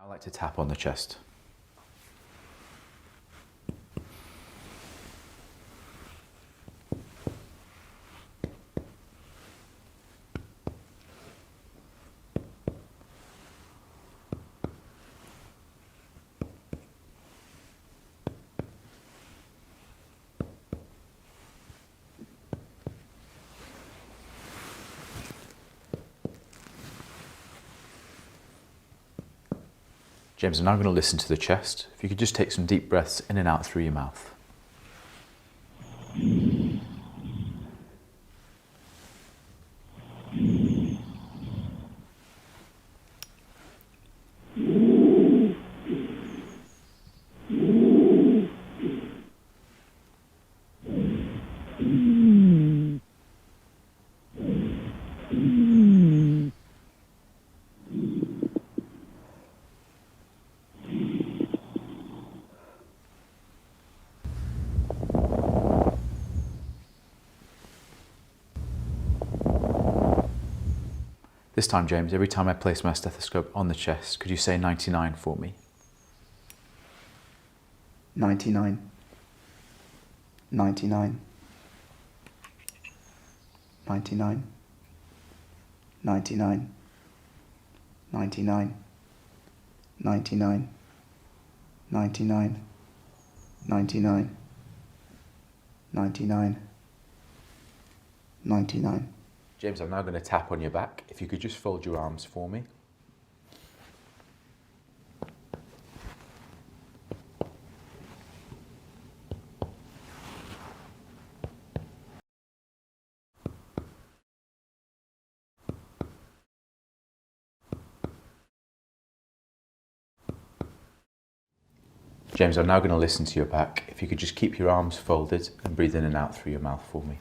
I like to tap on the chest. James, I'm now going to listen to the chest. If you could just take some deep breaths in and out through your mouth. This time, James, every time I place my stethoscope on the chest, could you say 99 for me? 99, 99, 99, 99, 99, 99, 99, 99, 99, 99. James, I'm now going to tap on your back. If you could just fold your arms for me. James, I'm now going to listen to your back. If you could just keep your arms folded and breathe in and out through your mouth for me.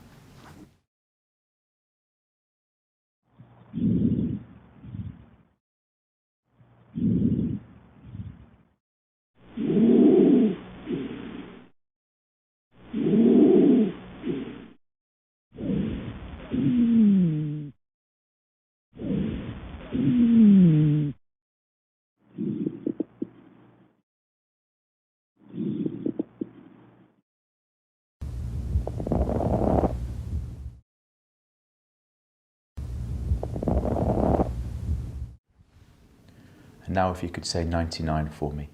And now if you could say 99 for me.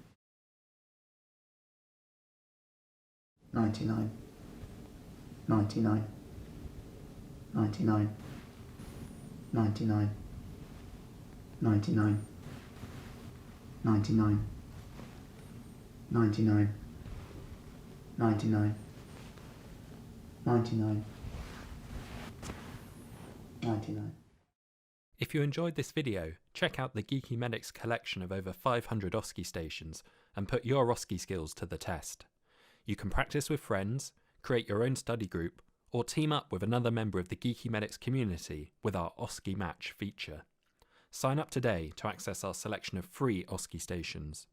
99, 99, 99, 99, 99, 99, 99, 99, 99, 99. If you enjoyed this video, check out the Geeky Medics collection of over 500 OSCE stations and put your OSCE skills to the test. You can practice with friends, create your own study group, or team up with another member of the Geeky Medics community with our OSCE Match feature. Sign up today to access our selection of free OSCE stations.